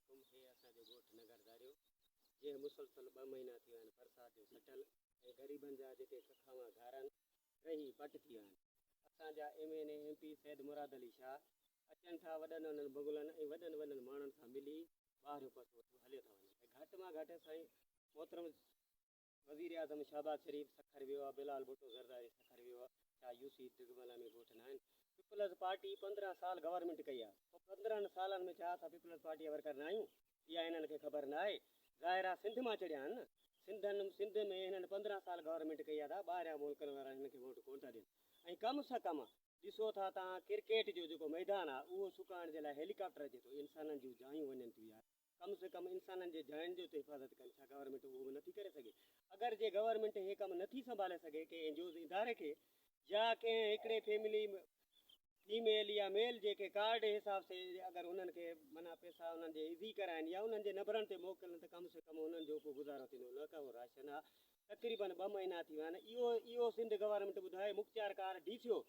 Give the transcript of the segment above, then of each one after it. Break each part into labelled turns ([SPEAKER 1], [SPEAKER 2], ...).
[SPEAKER 1] वालेकुम। हे असांजो ॻोठु नगरदारियो जे मुसलसल 2 महीना थी विया आहिनि बरसाति जो सटल ऐं ग़रीबनि जा जेके कखावा घर आहिनि रही पट थी विया आहिनि। असांजा MNA MP सैद मुराद अली शाह अचनि था वॾनि वॾनि बगुलनि ऐं वॾनि वॾनि माण्हुनि सां मिली ॿाहिरियों पासो हलियो था वञे ऐं घटि मां घटि साईं मोहतरम वज़ीर आज़म शहबाज शरीफ़ सखर वियो आहे, बिलाल भुट्टो ज़रदारी सखर वियो आहे, छा यूसी दिगमला में ॻोठ न आहिनि। पीपल्स पार्टी 15 साल गवर्नमेंट कई आहे, पोइ 15 सालनि में छा असां पीपल्स पार्टी वर्कर न आहियूं? इहा हिननि खे ख़बर न आहे। ज़ाहिर आहे सिंध मां चढ़िया आहिनि न, सिंध में हिननि 15 साल गवर्नमेंट कई आहे, ॿाहिरियां मुल्कनि वारा हिन खे वोट कोन था ॾियनि। ऐं कम सां कमु ॾिसो था तव्हां क्रिकेट जो जेको मैदान आहे उहो सुकाइण जे लाइ हेलीकॉप्टर अचे थो, इंसाननि जूं जायूं वञनि थियूं यार। कम से कम इंसाननि जे जायुनि जो त हिफ़ाज़त कनि, छा गवर्नमेंट उहो बि नथी करे सघे? अगरि जे गवर्नमेंट हे कमु नथी संभाले सघे कंहिं एन जी ओ इदारे खे या कंहिं हिकिड़े फैमिली फीमेल या मेल जेके कार्ड जे हिसाब से अगरि उन्हनि खे माना पैसा उन्हनि जे इज़ी कराइनि या उन्हनि जे नबरनि ते मोकिलनि त कम से कम उन्हनि जो को गुज़ारो थींदो। न का उहो राशन आहे, तक़रीबन 2 महीना थी विया आहिनि। इहो सिंध गवर्नमेंट ॿुधाए मुख़्तियार कार DCO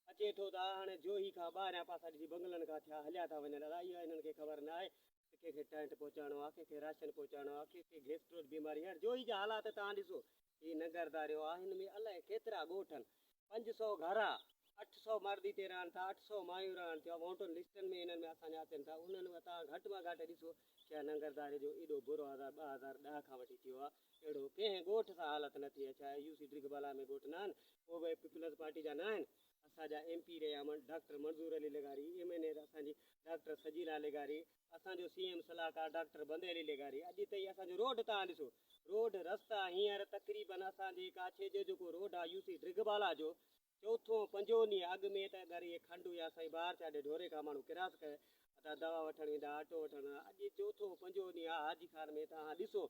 [SPEAKER 1] अचे थो त हाणे जोही खां ॿाहिरियां पासा ॾिसी बंगलनि खां थिया हलिया था वञनि। दादा इहा हिननि खे ख़बर न आहे कंहिंखे टेंट पहुचाइणो आहे, कंहिंखे राशन पहुचाइणो आहे, कंहिंखे गैस्ट्रोज बीमारी आहे। जोही जा हालात तव्हां ॾिसो, हीअ नगरदारियो आहे, हिन में अलाए केतिरा ॻोठ आहिनि, 500 घर आहे, 800 मर्द हिते रहनि था, 800 मायूं रहनि थियूं। वोटुनि लिस्टनि में हिननि में असांजा अचनि था, उन्हनि में तव्हां घटि में घटि ॾिसो क्या नगरदारे जो एॾो बुरो हाल 2010 खां वठी थियो आहे, अहिड़ो कंहिं ॻोठ सां हालत न थी आहे। छा यूसी दिगमला में ॻोठ न आहिनि? उहे बि पीपल्स पार्टी जा न आहिनि? असांजा MP रहिया डॉक्टर मंज़ूर अली लेगारी, MNA असांजी डॉक्टर सजीला लेगारी, असांजो CM सलाहकार डॉक्टर बंदे अली लेगारी। अॼु ताईं असांजो रोड तव्हां ॾिसो, रोड रस्ता हींअर तक़रीबन असांजे काछे जो जेको रोड आहे यूसी दिगमला जो चौथों 5 ॾींहुं अॻु में त अगरि इहे खंडु या साईं ॿाहिरि चाॾे ढोरे खां माण्हू किरास करे असां दवा वठणु वेंदा, ऑटो वठणु, अॼु चौथों 5 ॾींहुं आहे। हाजी खान में तव्हां ॾिसो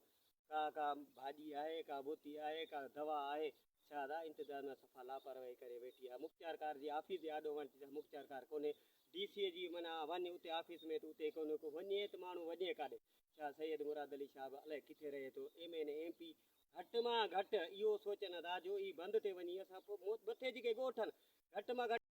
[SPEAKER 1] का भाॼी आहे, का बोती आहे, का दवा आहे, छा दा इंतज़ाम में सफ़ा लापरवाही करे वेठी आहे। मुख़्तियार कार जी ऑफिस ॾाढो वञे, मुख़्तियार कार कोन्हे। DCA जी माना वञ उते ऑफिस में त उते कोन्हे को वञे त माण्हू वञे काॾे। छा सैयद मुराद अली शाह अलाए किथे रहे थो? MNA MP घटि मां घटि इहो सोचनि था जो ही बंदि ते वञी असां पोइ मथे जेके ॻोठ आहिनि घटि मां घटि